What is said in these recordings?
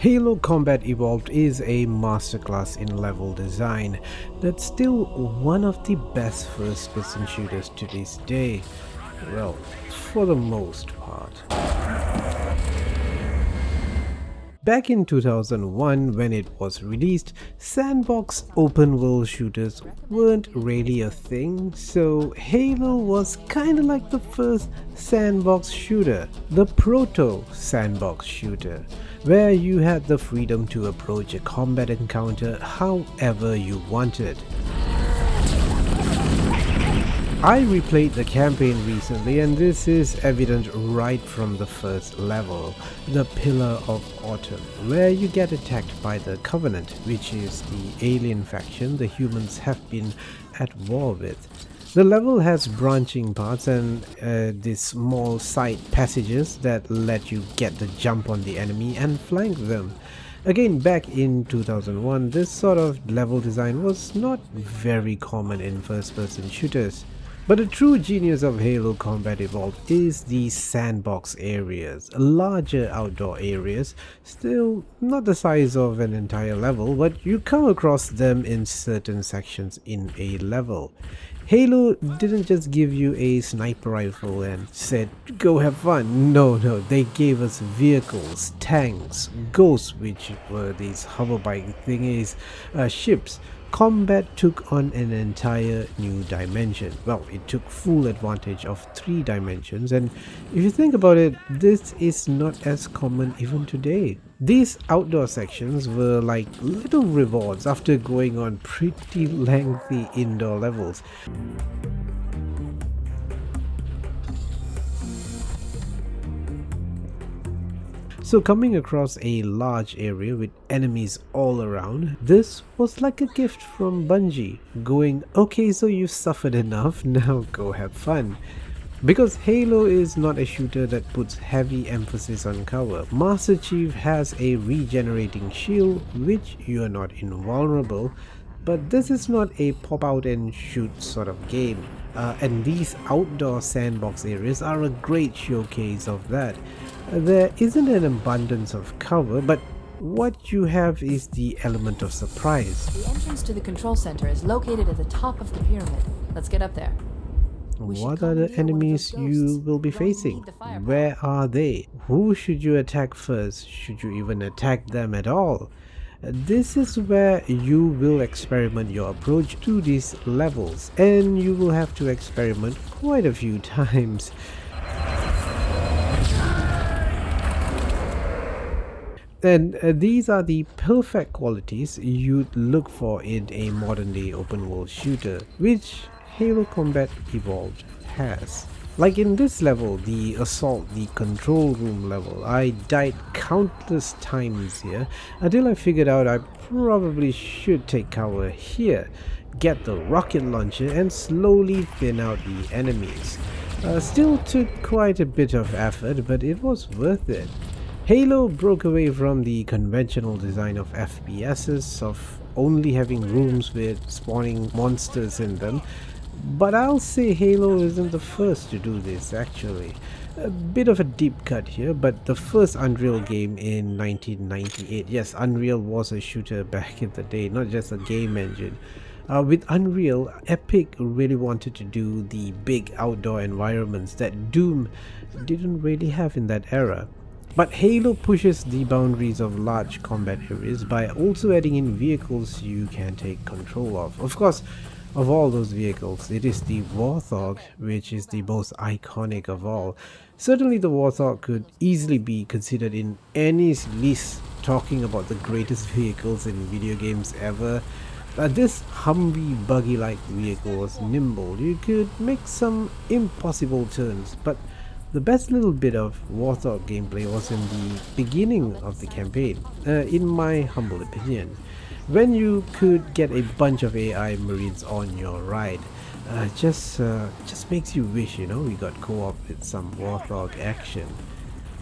Halo Combat Evolved is a masterclass in level design that's still one of the best first-person shooters to this day. Well, for the most part. Back in 2001, when it was released, sandbox open world shooters weren't really a thing, so Halo was kinda like the first sandbox shooter, the proto sandbox shooter, where you had the freedom to approach a combat encounter however you wanted. I replayed the campaign recently and this is evident right from the first level, the Pillar of Autumn, where you get attacked by the Covenant, which is the alien faction the humans have been at war with. The level has branching paths and these small side passages that let you get the jump on the enemy and flank them. Again, back in 2001, this sort of level design was not very common in first-person shooters. But the true genius of Halo Combat Evolved is the sandbox areas, larger outdoor areas, still not the size of an entire level, but you come across them in certain sections in a level. Halo didn't just give you a sniper rifle and said, go have fun. No, they gave us vehicles, tanks, ghosts, which were these hoverbike thingies, ships. Combat took on an entire new dimension. Well, it took full advantage of 3 dimensions, and if you think about it, this is not as common even today. These outdoor sections were like little rewards after going on pretty lengthy indoor levels. So coming across a large area with enemies all around, this was like a gift from Bungie, going, okay, so you've suffered enough, now go have fun. Because Halo is not a shooter that puts heavy emphasis on cover, Master Chief has a regenerating shield which you are not invulnerable, but this is not a pop out and shoot sort of game. And these outdoor sandbox areas are a great showcase of that. There isn't an abundance of cover, but what you have is the element of surprise. The entrance to the control center is located at the top of the pyramid. Let's get up there. What are the enemies you will be facing? Where are they? Who should you attack first? Should you even attack them at all? This is where you will experiment your approach to these levels, and you will have to experiment quite a few times. And these are the perfect qualities you'd look for in a modern day open world shooter, which Halo Combat Evolved has. Like in this level, the assault, the control room level, I died countless times here until I figured out I probably should take cover here, get the rocket launcher and slowly thin out the enemies. Still took quite a bit of effort, but it was worth it. Halo broke away from the conventional design of FPSs of only having rooms with spawning monsters in them. But I'll say Halo isn't the first to do this actually. A bit of a deep cut here, but the first Unreal game in 1998. Yes, Unreal was a shooter back in the day, not just a game engine. With Unreal, Epic really wanted to do the big outdoor environments that Doom didn't really have in that era. But Halo pushes the boundaries of large combat areas by also adding in vehicles you can take control of. Of course, of all those vehicles, it is the Warthog which is the most iconic of all. Certainly the Warthog could easily be considered in any list talking about the greatest vehicles in video games ever. This Humvee buggy-like vehicle was nimble. You could make some impossible turns, but the best little bit of Warthog gameplay was in the beginning of the campaign, in my humble opinion, when you could get a bunch of AI Marines on your ride. Just makes you wish, we got co-op with some Warthog action.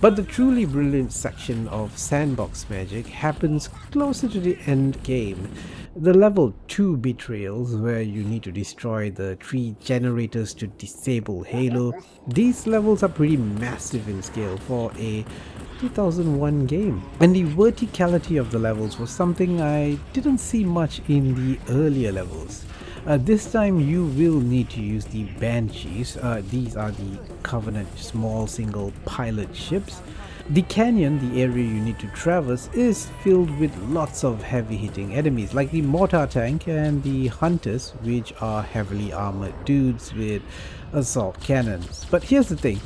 But the truly brilliant section of sandbox magic happens closer to the end game. The level 2 betrayals, where you need to destroy the 3 generators to disable Halo, these levels are pretty massive in scale for a 2001 game. And the verticality of the levels was something I didn't see much in the earlier levels. This time you will need to use the Banshees. These are the Covenant small single pilot ships. The canyon, the area you need to traverse, is filled with lots of heavy hitting enemies like the mortar tank and the hunters, which are heavily armored dudes with assault cannons. But here's the thing,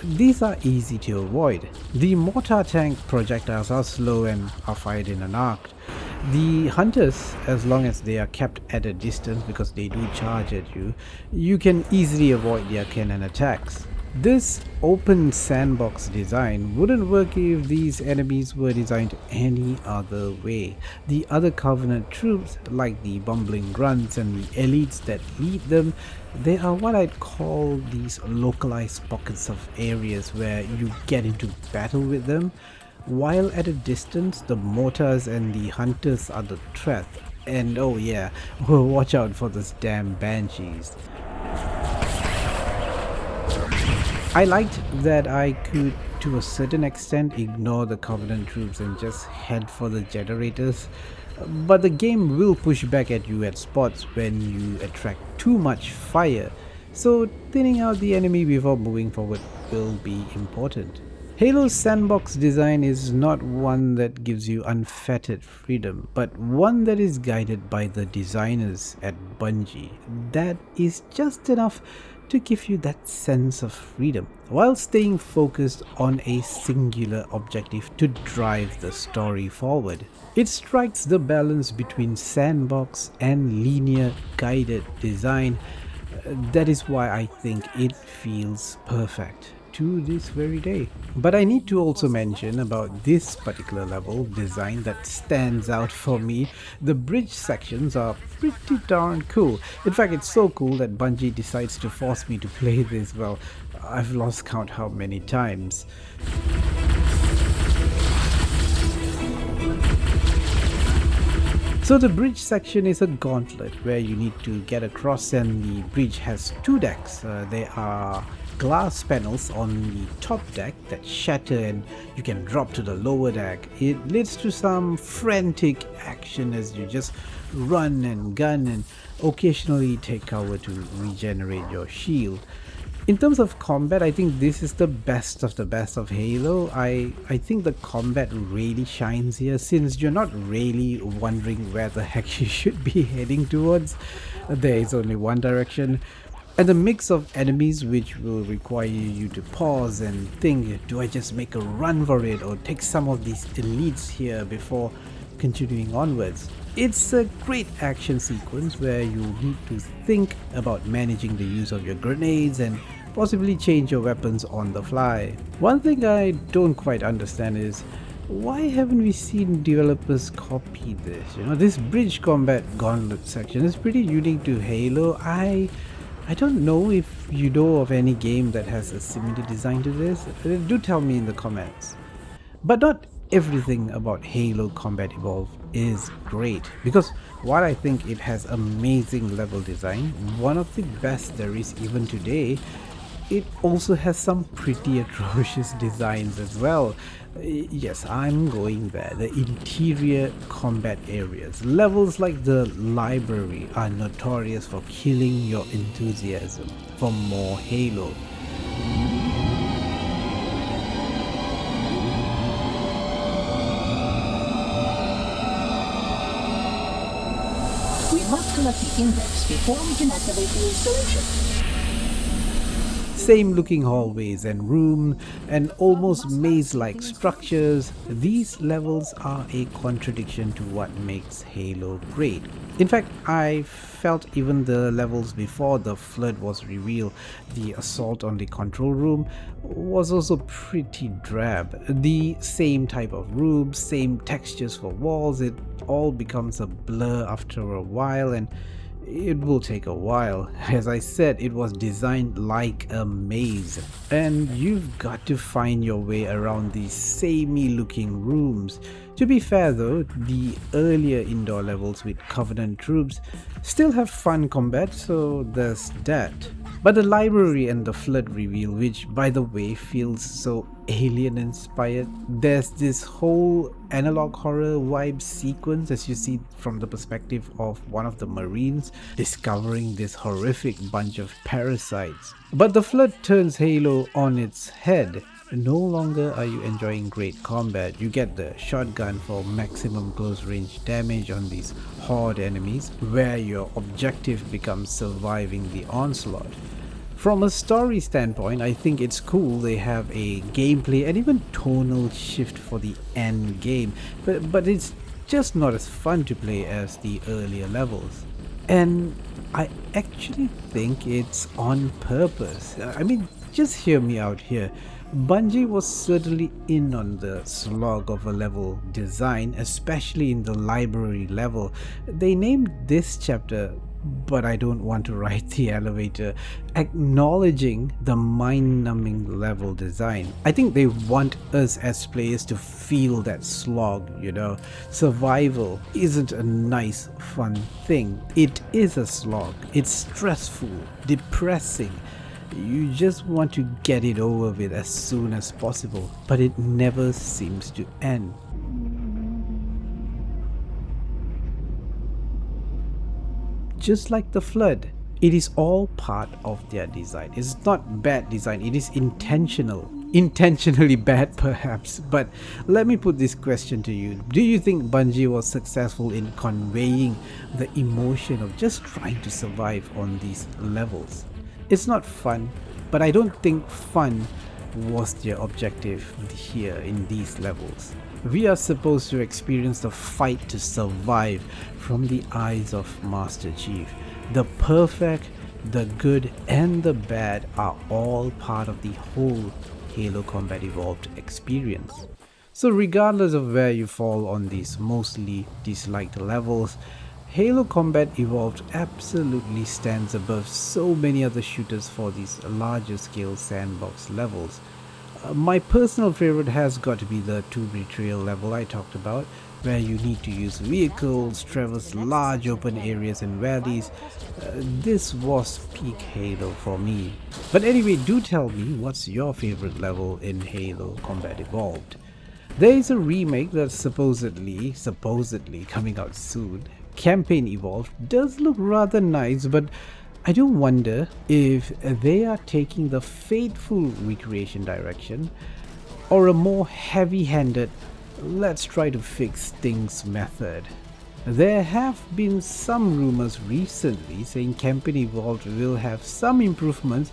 these are easy to avoid. The mortar tank projectiles are slow and are fired in an arc. The hunters, as long as they are kept at a distance because they do charge at you, you can easily avoid their cannon attacks. This open sandbox design wouldn't work if these enemies were designed any other way. The other Covenant troops, like the bumbling grunts and the elites that lead them, they are what I'd call these localized pockets of areas where you get into battle with them. While at a distance, the mortars and the hunters are the threat. And oh yeah, watch out for those damn banshees. I liked that I could, to a certain extent, ignore the Covenant troops and just head for the generators. But the game will push back at you at spots when you attract too much fire, so thinning out the enemy before moving forward will be important. Halo's sandbox design is not one that gives you unfettered freedom, but one that is guided by the designers at Bungie. That is just enough to give you that sense of freedom, while staying focused on a singular objective to drive the story forward. It strikes the balance between sandbox and linear guided design. That is why I think it feels perfect to this very day. But I need to also mention about this particular level design that stands out for me. The bridge sections are pretty darn cool. In fact, it's so cool that Bungie decides to force me to play this. Well, I've lost count how many times. So the bridge section is a gauntlet where you need to get across, and the bridge has 2 decks. There are glass panels on the top deck that shatter and you can drop to the lower deck. It leads to some frantic action as you just run and gun and occasionally take cover to regenerate your shield. In terms of combat, I think this is the best of Halo. I think the combat really shines here, since you're not really wondering where the heck you should be heading towards. There is only one direction. And the mix of enemies, which will require you to pause and think, do I just make a run for it or take some of these elites here before continuing onwards? It's a great action sequence where you need to think about managing the use of your grenades and possibly change your weapons on the fly. One thing I don't quite understand is, why haven't we seen developers copy this? This bridge combat gauntlet section is pretty unique to Halo. I don't know if you know of any game that has a similar design to this. Do tell me in the comments. But not everything about Halo Combat Evolved is great, because while I think it has amazing level design, one of the best there is even today, it also has some pretty atrocious designs as well. Yes, I'm going there. The interior combat areas, levels like the library, are notorious for killing your enthusiasm for more Halo. We must collect the index before we can activate the installation. Same looking hallways and room and almost maze-like structures, these levels are a contradiction to what makes Halo great. In fact, I felt even the levels before the flood was revealed, the assault on the control room, was also pretty drab. The same type of rooms, same textures for walls, it all becomes a blur after a while, and It will take a while. As I said, it was designed like a maze, and you've got to find your way around these samey looking rooms. To be fair though, the earlier indoor levels with Covenant troops still have fun combat, so there's that. But the library and the flood reveal, which by the way feels so alien inspired, there's this whole analog horror vibe sequence as you see from the perspective of one of the marines discovering this horrific bunch of parasites. But the flood turns Halo on its head. No longer are you enjoying great combat. You get the shotgun for maximum close range damage on these horde enemies, where your objective becomes surviving the onslaught. From a story standpoint, I think it's cool they have a gameplay and even tonal shift for the end game, but it's just not as fun to play as the earlier levels. And I actually think it's on purpose. I mean, just hear me out here. Bungie was certainly in on the slog of a level design, especially in the library level. They named this chapter, but I don't want to ride the elevator, acknowledging the mind-numbing level design. I think they want us as players to feel that slog, you know. Survival isn't a nice, fun thing. It is a slog. It's stressful, depressing. You just want to get it over with as soon as possible, but it never seems to end. Just like the flood, it is all part of their design. It's not bad design, it is intentional. Intentionally bad perhaps, but let me put this question to you. Do you think Bungie was successful in conveying the emotion of just trying to survive on these levels? It's not fun, but I don't think fun was their objective here in these levels. We are supposed to experience the fight to survive from the eyes of Master Chief. The perfect, the good and the bad are all part of the whole Halo Combat Evolved experience. So regardless of where you fall on these mostly disliked levels, Halo Combat Evolved absolutely stands above so many other shooters for these larger scale sandbox levels. My personal favorite has got to be the Tomb Betrayal level I talked about, where you need to use vehicles, traverse large open areas and valleys. This was peak Halo for me. But anyway, do tell me what's your favorite level in Halo Combat Evolved. There is a remake that's supposedly coming out soon. Campaign Evolved does look rather nice, but I do wonder if they are taking the fateful recreation direction or a more heavy-handed let's try to fix things method. There have been some rumors recently saying Campaign Evolved will have some improvements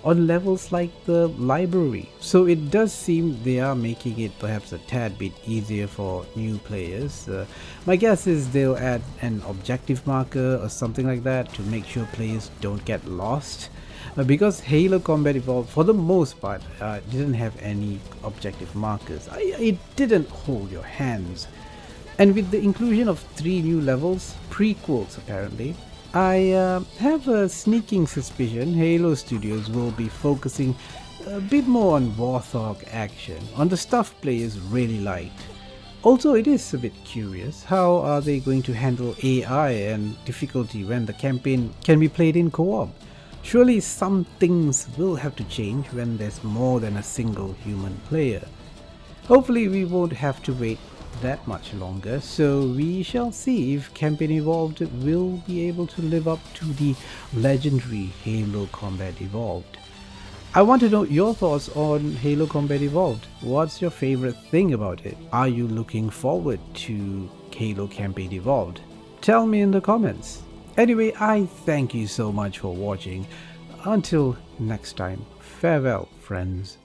on levels like the library, so it does seem they are making it perhaps a tad bit easier for new players. My guess is they'll add an objective marker or something like that to make sure players don't get lost, because Halo Combat Evolved for the most part didn't have any objective markers. It didn't hold your hands, and with the inclusion of 3 new levels, prequels apparently, I have a sneaking suspicion Halo Studios will be focusing a bit more on Warthog action, on the stuff players really liked. Also, it is a bit curious, how are they going to handle AI and difficulty when the campaign can be played in co-op? Surely some things will have to change when there's more than a single human player. Hopefully we won't have to wait that much longer, so we shall see if Campaign Evolved will be able to live up to the legendary Halo Combat Evolved. I want to know your thoughts on Halo Combat Evolved. What's your favorite thing about it? Are you looking forward to Halo Campaign Evolved? Tell me in the comments. Anyway, I thank you so much for watching. Until next time, farewell friends.